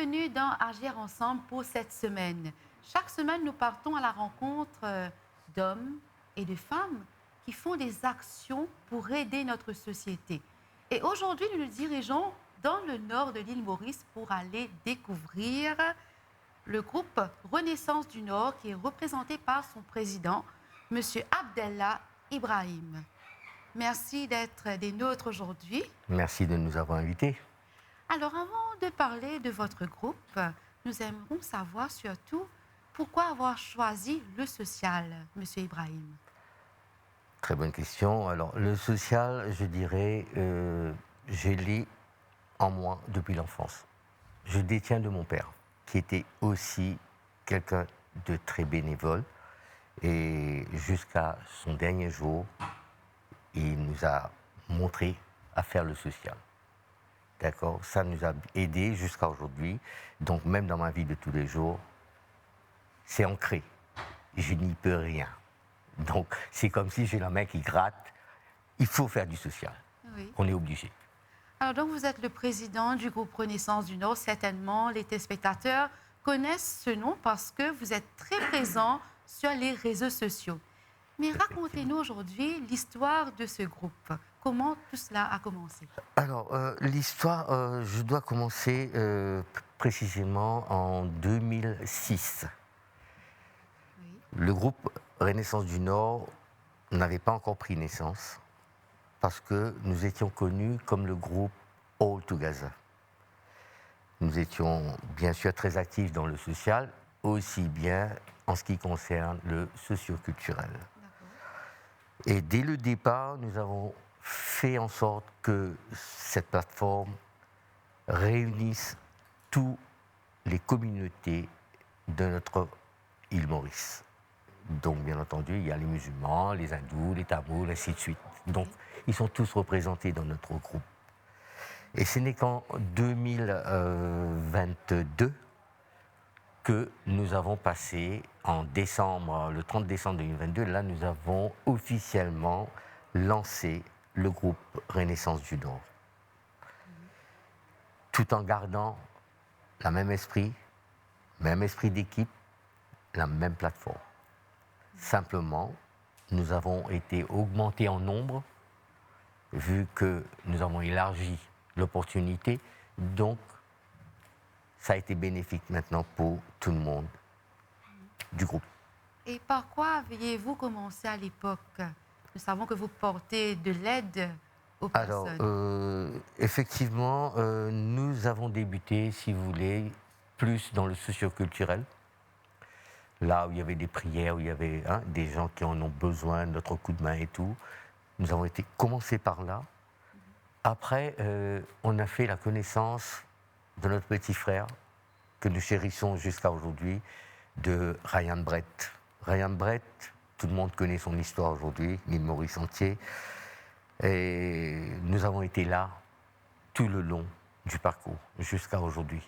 bienvenue dans Agir ensemble pour cette semaine. Chaque semaine, nous partons à la rencontre d'hommes et de femmes qui font des actions pour aider notre société. Et aujourd'hui, nous nous dirigeons dans le nord de l'île Maurice pour aller découvrir le groupe Renaissance du Nord qui est représenté par son président, M. Abdellah Ibrahim. Merci d'être des nôtres aujourd'hui. Merci de nous avoir invités. Alors, avant de parler de votre groupe, nous aimerions savoir surtout pourquoi avoir choisi le social, M. Ibrahim. Très bonne question. Alors, le social, je dirais, je l'ai en moi depuis l'enfance. Je détiens de mon père, qui était aussi quelqu'un de très bénévole. Et jusqu'à son dernier jour, il nous a montré à faire le social. D'accord? Ça nous a aidés jusqu'à aujourd'hui. Donc, même dans ma vie de tous les jours, c'est ancré. Je n'y peux rien. Donc, c'est comme si j'ai la main qui gratte. Il faut faire du social. Oui. On est obligé. Alors, donc, vous êtes le président du groupe Renaissance du Nord. Certainement, les téléspectateurs connaissent ce nom parce que vous êtes très présent sur les réseaux sociaux. Mais racontez-nous aujourd'hui l'histoire de ce groupe. Comment tout cela a commencé? Alors, l'histoire, je dois commencer précisément en 2006. Oui. Le groupe Renaissance du Nord n'avait pas encore pris naissance parce que nous étions connus comme le groupe All Together. Nous étions bien sûr très actifs dans le social, aussi bien en ce qui concerne le socio-culturel. Et dès le départ, nous avons fait en sorte que cette plateforme réunisse toutes les communautés de notre île Maurice. Donc, bien entendu, il y a les musulmans, les hindous, les tamouls, ainsi de suite. Donc, ils sont tous représentés dans notre groupe. Et ce n'est qu'en 2022 que nous avons passé, en décembre, le 30 décembre 2022, là, nous avons officiellement lancé le groupe Renaissance du Nord. Tout en gardant le même esprit d'équipe, la même plateforme. Simplement, nous avons été augmentés en nombre, vu que nous avons élargi l'opportunité. Donc, ça a été bénéfique maintenant pour tout le monde du groupe. Et par quoi aviez-vous commencé à l'époque? Nous savons que vous portez de l'aide aux Alors, personnes. effectivement, nous avons débuté, si vous voulez, plus dans le socio-culturel. Là où il y avait des prières, où il y avait des gens qui en ont besoin, notre coup de main et tout. Nous avons commencé par là. Après, on a fait la connaissance de notre petit frère, que nous chérissons jusqu'à aujourd'hui, de Ryan Brett. Ryan Brett, tout le monde connaît son histoire aujourd'hui, l'île Maurice entier. Et nous avons été là tout le long du parcours, jusqu'à aujourd'hui.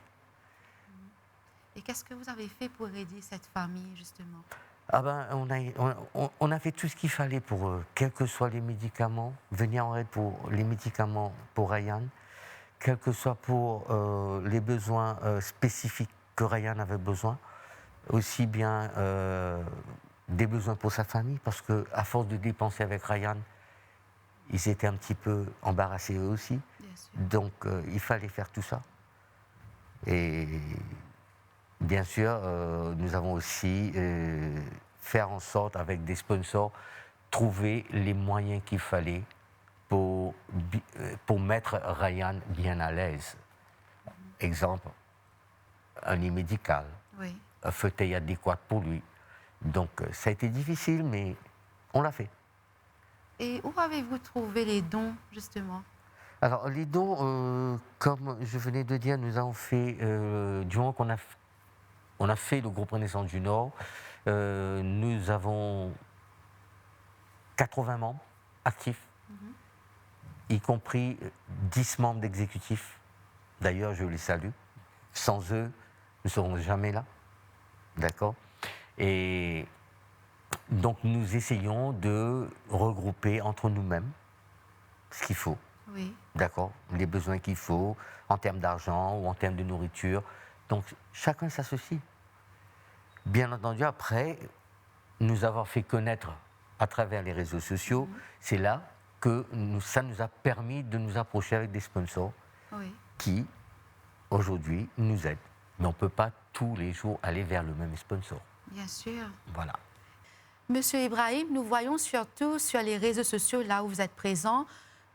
Et qu'est-ce que vous avez fait pour aider cette famille, justement? On a fait tout ce qu'il fallait pour, quels que soient les médicaments, venir en aide pour les médicaments pour Ryan, quels que soient pour les besoins spécifiques que Ryan avait besoin, aussi bien des besoins pour sa famille, parce qu'à force de dépenser avec Ryan, ils étaient un petit peu embarrassés eux aussi. Bien sûr. Donc il fallait faire tout ça. Et bien sûr, nous avons aussi faire en sorte, avec des sponsors, trouver les moyens qu'il fallait pour mettre Ryan bien à l'aise. Exemple, un lit médical, Oui. un fauteuil adéquat pour lui. Donc ça a été difficile, mais on l'a fait. Et où avez-vous trouvé les dons, justement? Alors les dons, comme je venais de dire, nous avons fait, du moment qu'on a fait le groupe Renaissance du Nord, nous avons 80 membres actifs, y compris 10 membres d'exécutif. D'ailleurs, je les salue. Sans eux, nous ne serons jamais là. D'accord? Et donc, nous essayons de regrouper entre nous-mêmes ce qu'il faut. Oui. D'accord? Les besoins qu'il faut, en termes d'argent ou en termes de nourriture, Donc, chacun s'associe. Bien entendu, après, nous avoir fait connaître à travers les réseaux sociaux, c'est là que ça nous a permis de nous approcher avec des sponsors Oui. qui, aujourd'hui, nous aident. Mais on ne peut pas tous les jours aller vers le même sponsor. Bien sûr. Voilà. Monsieur Ibrahim, nous voyons surtout sur les réseaux sociaux, là où vous êtes présent,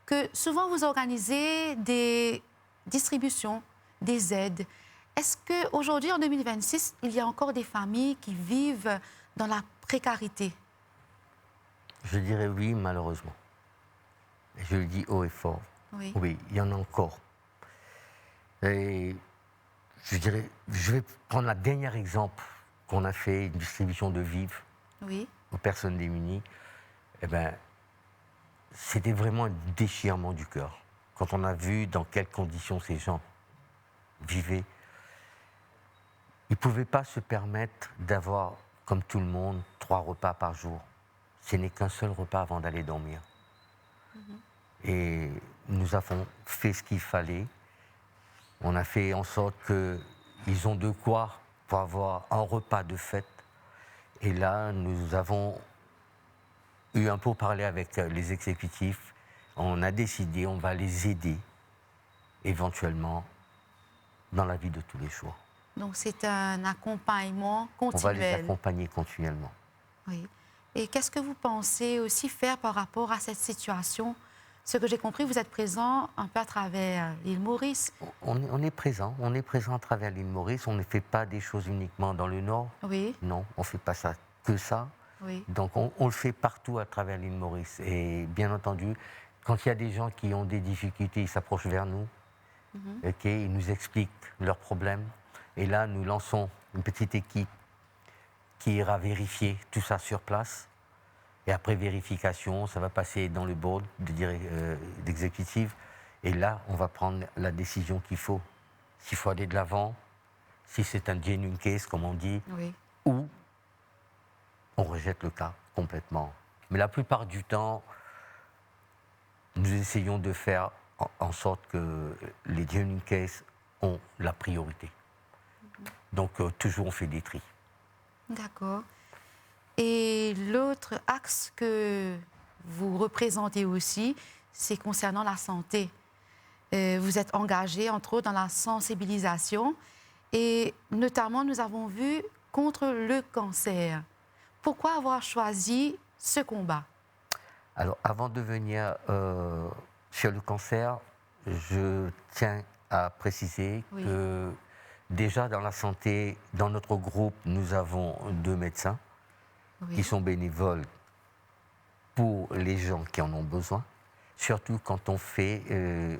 que souvent vous organisez des distributions, des aides. Est-ce qu'aujourd'hui, en 2026, il y a encore des familles qui vivent dans la précarité? Je dirais oui, malheureusement. Je le dis haut et fort. Oui. Oui, il y en a encore. Et je dirais, je vais prendre le dernier exemple qu'on a fait, une distribution de vivres Oui. aux personnes démunies. Eh bien, c'était vraiment un déchirement du cœur. Quand on a vu dans quelles conditions ces gens vivaient, ils ne pouvaient pas se permettre d'avoir, comme tout le monde, 3 repas par jour. Ce n'est qu'un seul repas avant d'aller dormir. Et nous avons fait ce qu'il fallait. On a fait en sorte qu'ils ont de quoi pour avoir un repas de fête. Et là, nous avons eu un pourparler avec les exécutifs. On a décidé, on va les aider éventuellement dans la vie de tous les jours. Donc c'est un accompagnement On va les continuel. accompagner continuellement. Oui. Et qu'est-ce que vous pensez aussi faire par rapport à cette situation? Ce que j'ai compris, vous êtes présent un peu à travers l'île Maurice. On est présent à travers l'île Maurice. On ne fait pas des choses uniquement dans le Nord. Oui, Non, on ne fait pas ça que ça. oui, Donc on le fait partout à travers l'île Maurice. Et bien entendu, quand il y a des gens qui ont des difficultés, ils s'approchent vers nous. Ok, ils nous expliquent leurs problèmes. Et là, nous lançons une petite équipe qui ira vérifier tout ça sur place. Et après vérification, ça va passer dans le board d'exécutif. Et là, on va prendre la décision qu'il faut. S'il faut aller de l'avant, si c'est un genuine case, comme on dit, oui. ou on rejette le cas complètement. Mais la plupart du temps, nous essayons de faire en sorte que les genuine cases ont la priorité. Donc, toujours on fait des tris. D'accord. Et l'autre axe que vous représentez aussi, c'est concernant la santé. Vous êtes engagé, entre autres, dans la sensibilisation. Et notamment, nous avons vu contre le cancer. Pourquoi avoir choisi ce combat? Alors, avant de venir sur le cancer, je tiens à préciser Oui. que déjà dans la santé, dans notre groupe, nous avons 2 médecins Oui. qui sont bénévoles pour les gens qui en ont besoin, surtout quand on fait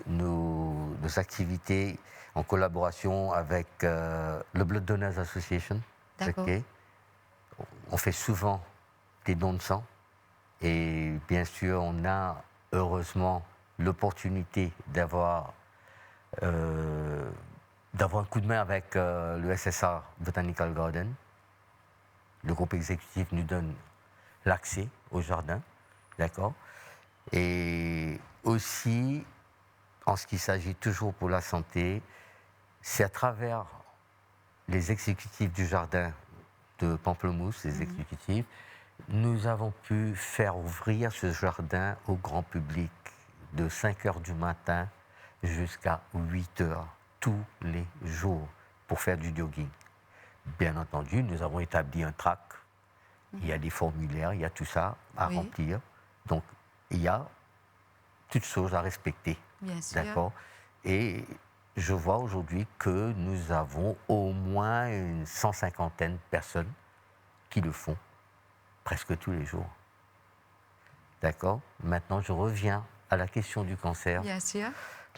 nos activités en collaboration avec le Blood Donors Association. D'accord. Ok. On fait souvent des dons de sang et bien sûr on a heureusement l'opportunité d'avoir un coup de main avec le SSR Botanical Garden. Le groupe exécutif nous donne l'accès au jardin, d'accord? Et aussi, en ce qui s'agit toujours pour la santé, c'est à travers les exécutifs du jardin de Pamplemousse, les exécutifs, nous avons pu faire ouvrir ce jardin au grand public de 5 heures du matin jusqu'à 8 heures tous les jours pour faire du jogging. Bien entendu, nous avons établi un track. Il y a des formulaires, il y a tout ça à Oui. remplir. Donc, il y a toutes choses à respecter. Bien sûr. D'accord? Et je vois aujourd'hui que nous avons au moins une 150aine de personnes qui le font presque tous les jours. D'accord? Maintenant, je reviens à la question du cancer. Bien sûr.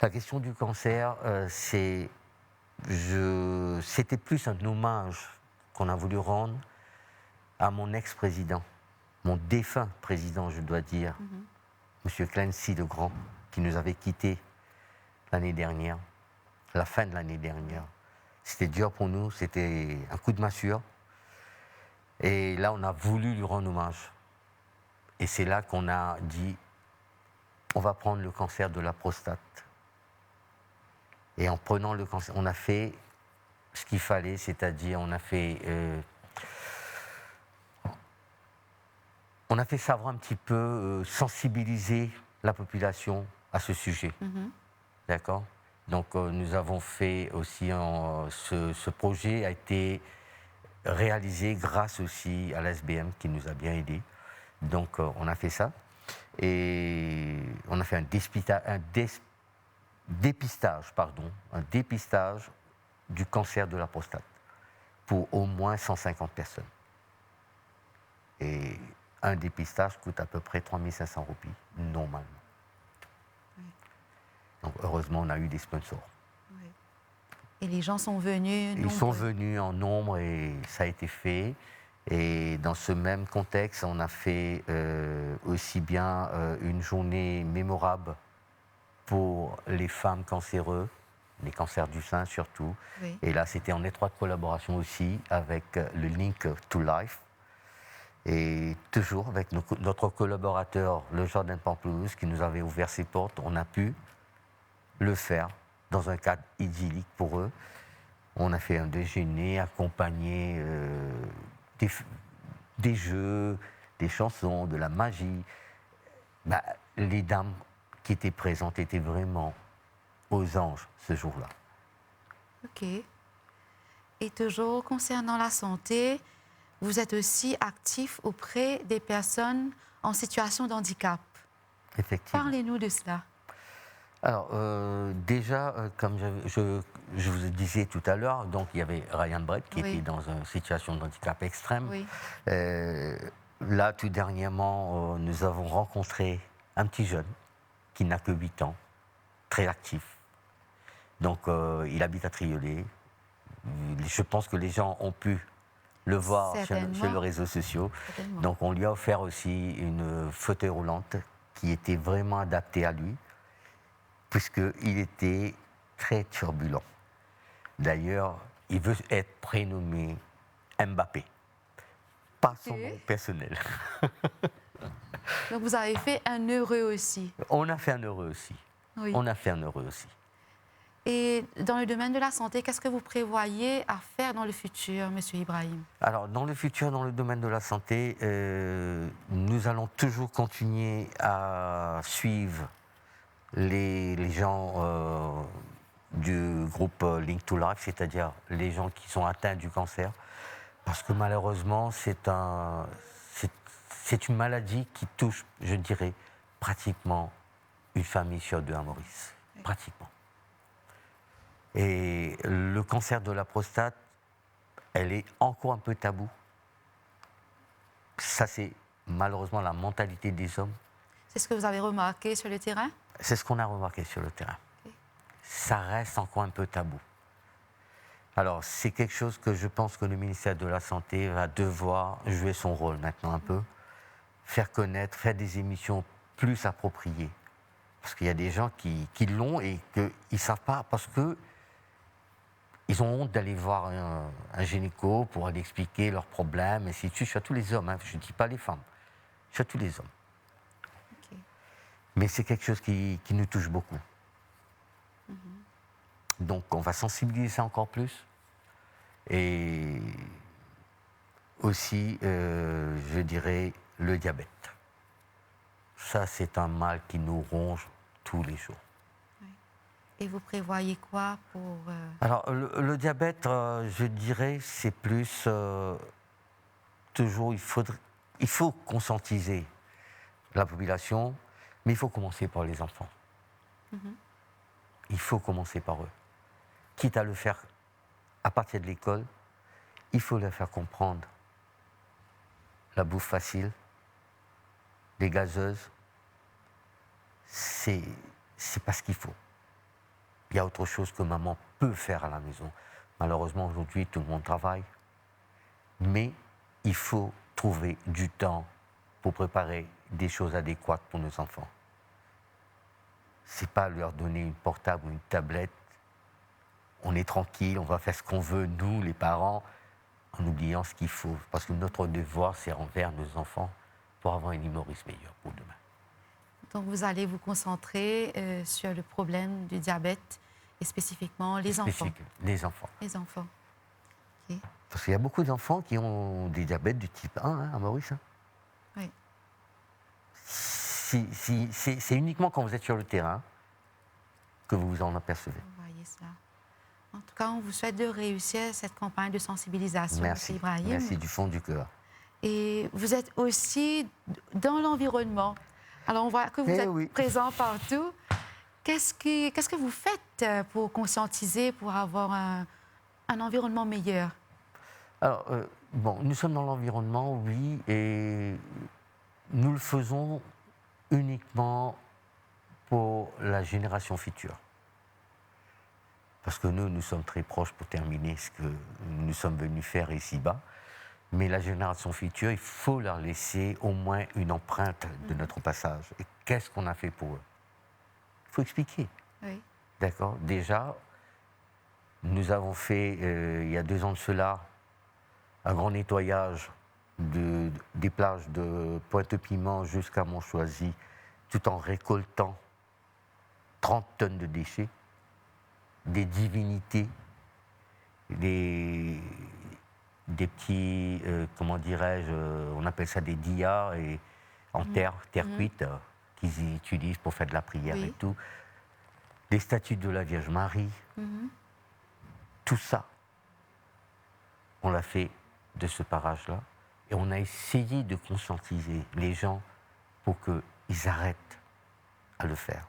La question du cancer, c'était plus un hommage qu'on a voulu rendre à mon ex-président, mon défunt président, je dois dire, M. Clancy de Grand, qui nous avait quittés l'année dernière, la fin de l'année dernière. C'était dur pour nous, c'était un coup de massue. Et là, on a voulu lui rendre hommage. Et c'est là qu'on a dit, on va prendre le cancer de la prostate. Et en prenant le cancer, on a fait ce qu'il fallait, c'est-à-dire on a fait savoir un petit peu, sensibiliser la population à ce sujet. D'accord. Donc nous avons fait aussi, ce projet a été réalisé grâce aussi à l'SBM qui nous a bien aidés. Donc on a fait ça et on a fait un dépistage du cancer de la prostate pour au moins 150 personnes. Et un dépistage coûte à peu près 3 500 roupies, normalement. Oui. Donc heureusement, on a eu des sponsors. Oui. Et les gens sont venus nombreux. Ils sont venus en nombre et ça a été fait. Et dans ce même contexte, on a fait aussi bien une journée mémorable pour les femmes cancéreuses, les cancers du sein surtout. Oui. Et là, c'était en étroite collaboration aussi avec le Link to Life. Et toujours avec notre collaborateur, le Jardin Pamplemousse, qui nous avait ouvert ses portes, on a pu le faire dans un cadre idyllique pour eux. On a fait un déjeuner accompagné des jeux, des chansons, de la magie. Les dames qui étaient présentes étaient vraiment aux anges ce jour-là. OK. Et toujours concernant la santé, vous êtes aussi actif auprès des personnes en situation de handicap. Effectivement. Parlez-nous de cela. Alors, déjà, comme je vous disais tout à l'heure, donc il y avait Ryan Brett qui était dans une situation de handicap extrême. Oui. Là, tout dernièrement, nous avons rencontré un petit jeune qui n'a que 8 ans, très actif. Donc, il habite à Triolet. Je pense que les gens ont pu le voir sur les réseaux sociaux. Donc, on lui a offert aussi une fauteuil roulante qui était vraiment adaptée à lui, puisqu'il était très turbulent. D'ailleurs, il veut être prénommé Mbappé, pas son nom personnel. Donc vous avez fait un heureux aussi. On a fait un heureux aussi. Oui. On a fait un heureux aussi. Et dans le domaine de la santé, qu'est-ce que vous prévoyez à faire dans le futur, M. Ibrahim? Alors, dans le futur, dans le domaine de la santé, nous allons toujours continuer à suivre les gens du groupe Link to Life, c'est-à-dire les gens qui sont atteints du cancer, parce que malheureusement, c'est une maladie qui touche, je dirais, pratiquement une famille sur deux à Maurice, pratiquement. Et le cancer de la prostate, elle est encore un peu tabou. Ça, c'est malheureusement la mentalité des hommes. C'est ce que vous avez remarqué sur le terrain? C'est ce qu'on a remarqué sur le terrain. Okay. Ça reste encore un peu tabou. Alors, c'est quelque chose que je pense que le ministère de la Santé va devoir jouer son rôle maintenant un peu, faire connaître, faire des émissions plus appropriées. Parce qu'il y a des gens qui l'ont et qu'ils ne savent pas, parce que ils ont honte d'aller voir un gynéco pour aller expliquer leurs problèmes, et si tu, je suis à tous les hommes, hein, je ne dis pas les femmes, je suis à tous les hommes. Okay. Mais c'est quelque chose qui nous touche beaucoup. Donc on va sensibiliser ça encore plus. Et aussi, je dirais, le diabète. Ça, c'est un mal qui nous ronge tous les jours. Et vous prévoyez quoi pour... Alors, le diabète, je dirais, c'est plus... toujours, il faut conscientiser la population, mais il faut commencer par les enfants. Il faut commencer par eux. Quitte à le faire à partir de l'école, il faut leur faire comprendre la bouffe facile, les gazeuses, c'est pas ce qu'il faut. Il y a autre chose que maman peut faire à la maison. Malheureusement, aujourd'hui, tout le monde travaille. Mais il faut trouver du temps pour préparer des choses adéquates pour nos enfants. Ce n'est pas leur donner une portable ou une tablette. On est tranquille, on va faire ce qu'on veut, nous, les parents, en oubliant ce qu'il faut. Parce que notre devoir, c'est envers nos enfants pour avoir une Maurice meilleure pour demain. Donc, vous allez vous concentrer sur le problème du diabète et spécifiquement les enfants. Les enfants. Les enfants. Ok. Parce qu'il y a beaucoup d'enfants qui ont des diabètes du type 1 à Maurice. Oui. C'est uniquement quand vous êtes sur le terrain que vous vous en apercevez. Vous voyez cela. En tout cas, on vous souhaite de réussir cette campagne de sensibilisation, Merci. M. Ibrahim. Merci du fond du cœur. Et vous êtes aussi dans l'environnement. Alors, on voit que vous êtes présent partout. Qu'est-ce que vous faites pour conscientiser, pour avoir un environnement meilleur? Alors, bon, nous sommes dans l'environnement, oui, et nous le faisons uniquement pour la génération future. Parce que nous sommes très proches pour terminer ce que nous sommes venus faire ici-bas. Mais la génération future, il faut leur laisser au moins une empreinte de notre passage. Et qu'est-ce qu'on a fait pour eux? Il faut expliquer. Oui. D'accord? Déjà, nous avons fait, il y a 2 ans de cela, un grand nettoyage des plages de Pointe-Piment jusqu'à Montchoisy, tout en récoltant 30 tonnes de déchets, des divinités, des petits, comment dirais-je, on appelle ça des diyas, et en terre cuite, qu'ils utilisent pour faire de la prière et tout. Des statues de la Vierge Marie. Tout ça, on l'a fait de ce parage-là. Et on a essayé de conscientiser les gens pour qu'ils arrêtent à le faire.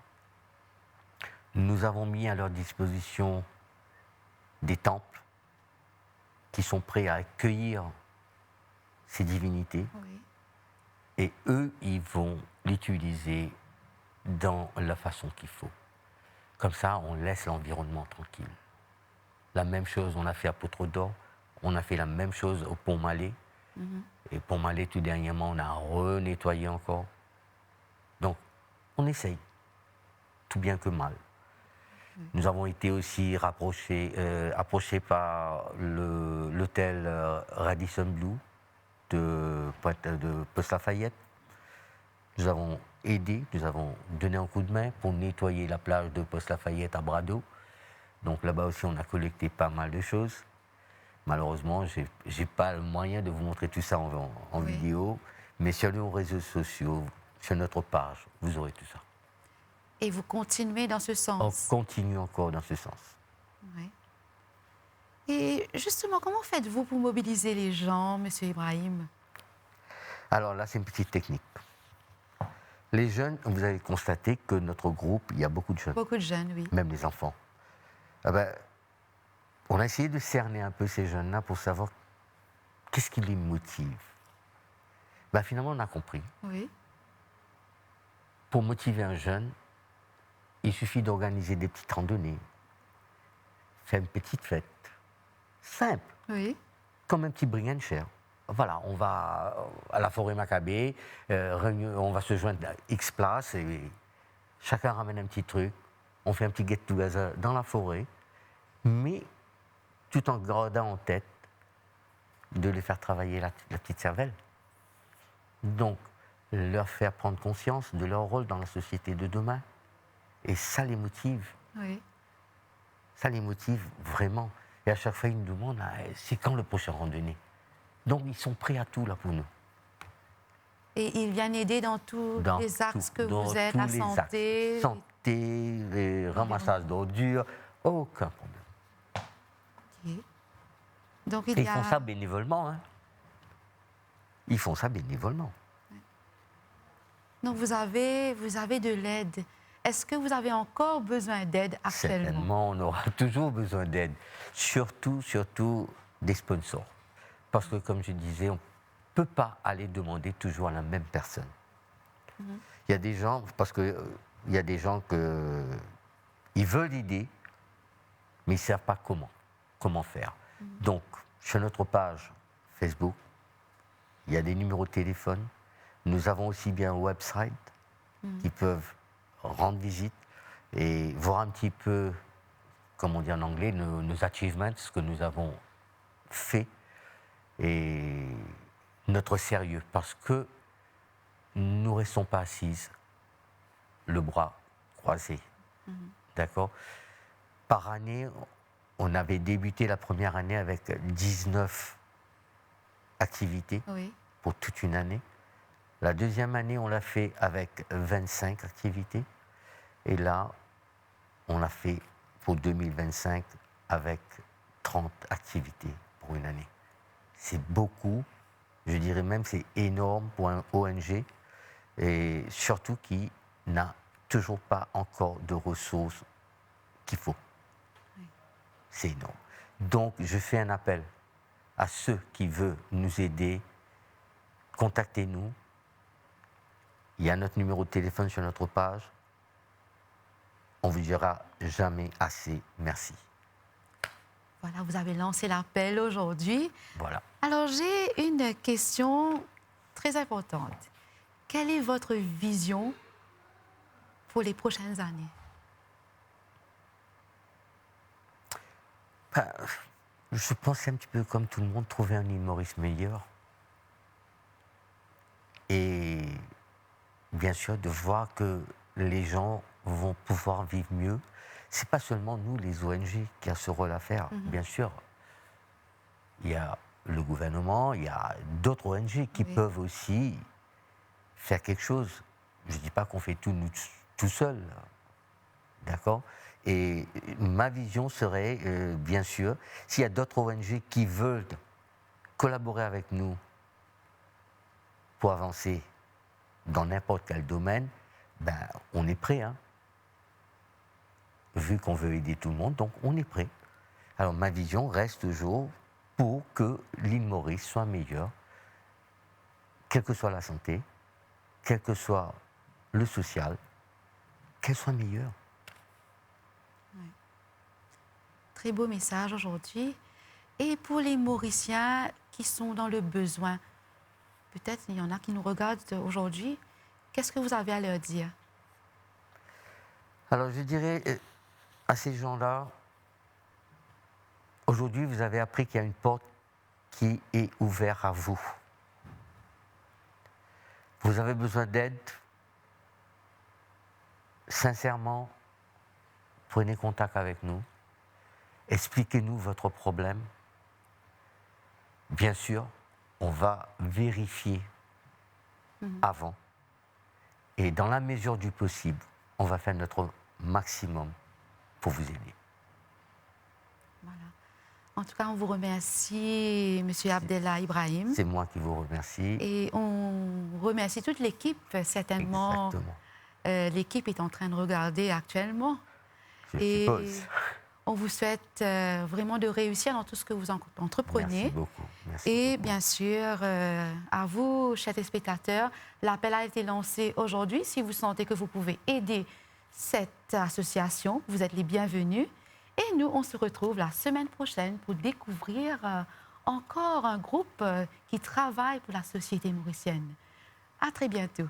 Nous avons mis à leur disposition des temples qui sont prêts à accueillir ces divinités. Oui. Et eux, ils vont l'utiliser dans la façon qu'il faut. Comme ça, on laisse l'environnement tranquille. La même chose, on a fait à Poteau d'Or, on a fait la même chose au Pont Malais. Et Pont Malais, tout dernièrement, on a renettoyé encore. Donc, on essaye, tout bien que mal. Nous avons été aussi approchés par l'hôtel Radisson Blu de Poste-Lafayette. Nous avons aidé, nous avons donné un coup de main pour nettoyer la plage de Poste-Lafayette à Brado. Donc là-bas aussi, on a collecté pas mal de choses. Malheureusement, je n'ai pas le moyen de vous montrer tout ça en vidéo, mais sur nos réseaux sociaux, sur notre page, vous aurez tout ça. Et vous continuez dans ce sens? On continue encore dans ce sens. Oui. Et justement, comment faites-vous pour mobiliser les gens, M. Ibrahim? Alors là, c'est une petite technique. Les jeunes, vous avez constaté que notre groupe, il y a beaucoup de jeunes. Beaucoup de jeunes, oui. Même les enfants. Ah ben, on a essayé de cerner un peu ces jeunes-là pour savoir qu'est-ce qui les motive. Ben, finalement, on a compris. Oui. Pour motiver un jeune, il suffit d'organiser des petites randonnées, faire une petite fête, simple, comme un petit bring and share. Voilà, on va à la forêt Maccabée, on va se joindre à X place et chacun ramène un petit truc. On fait un petit get-together dans la forêt, mais tout en gardant en tête de les faire travailler la petite cervelle. Donc, leur faire prendre conscience de leur rôle dans la société de demain. Et ça les motive. Oui. Ça les motive vraiment. Et à chaque fois, ils nous demandent, c'est quand le prochain randonnée? Donc, ils sont prêts à tout là pour nous. Et ils viennent aider dans tous les axes que vous êtes, la santé. Santé, les ramassages d'ordures, aucun problème. Okay. Donc, ils font ça bénévolement. Hein. Ils font ça bénévolement. Donc, vous avez de l'aide. Est-ce que vous avez encore besoin d'aide actuellement? Certainement, on aura toujours besoin d'aide. Surtout des sponsors. Parce que, comme je disais, on ne peut pas aller demander toujours à la même personne. Il y a des gens, il y a des gens ils veulent l'idée, mais ils ne savent pas comment faire. Donc, sur notre page Facebook, il y a des numéros de téléphone. Nous avons aussi bien un website qui peuvent rendre visite et voir un petit peu, comme on dit en anglais, nos achievements, ce que nous avons fait et notre sérieux. Parce que nous ne restons pas assises, le bras croisé. D'accord? Par année, on avait débuté la première année avec 19 activités Oui. pour toute une année. La deuxième année, on l'a fait avec 25 activités. Et là, on l'a fait pour 2025 avec 30 activités pour une année. C'est beaucoup, je dirais même c'est énorme pour un ONG, et surtout qui n'a toujours pas encore de ressources qu'il faut. Oui. C'est énorme. Donc, je fais un appel à ceux qui veulent nous aider. Contactez-nous. Il y a notre numéro de téléphone sur notre page. On vous dira jamais assez merci. Voilà, vous avez lancé l'appel aujourd'hui. Voilà. Alors, j'ai une question très importante. Quelle est votre vision pour les prochaines années? Ben, je pense un petit peu comme tout le monde, trouver un île Maurice meilleur. Et bien sûr, de voir que les gens vont pouvoir vivre mieux. C'est pas seulement nous, les ONG, qui a ce rôle à faire. Bien sûr, il y a le gouvernement, il y a d'autres ONG qui Oui. peuvent aussi faire quelque chose. Je ne dis pas qu'on fait tout nous tout seul, d'accord? Et ma vision serait, bien sûr, s'il y a d'autres ONG qui veulent collaborer avec nous pour avancer dans n'importe quel domaine, ben, on est prêt, hein. Vu qu'on veut aider tout le monde, donc on est prêt. Alors ma vision reste toujours pour que l'île Maurice soit meilleure, quelle que soit la santé, quel que soit le social, qu'elle soit meilleure. Très beau message aujourd'hui. Et pour les Mauriciens qui sont dans le besoin, peut-être il y en a qui nous regardent aujourd'hui, qu'est-ce que vous avez à leur dire? Alors je dirais à ces gens-là, aujourd'hui vous avez appris qu'il y a une porte qui est ouverte à vous. Vous avez besoin d'aide, sincèrement, prenez contact avec nous, expliquez-nous votre problème. Bien sûr, on va vérifier avant. Et dans la mesure du possible, on va faire notre maximum pour vous aider. Voilà. En tout cas, on vous remercie, M. Abdellah Ibrahim. C'est moi qui vous remercie. Et on remercie toute l'équipe, certainement. Exactement. L'équipe est en train de regarder actuellement. Je Et suppose. on vous souhaite vraiment de réussir dans tout ce que vous entreprenez. Merci beaucoup. Merci Et beaucoup. bien sûr, à vous, chers téléspectateurs, l'appel a été lancé aujourd'hui. Si vous sentez que vous pouvez aider cette association, vous êtes les bienvenus. Et nous, on se retrouve la semaine prochaine pour découvrir encore un groupe qui travaille pour la société mauricienne. À très bientôt.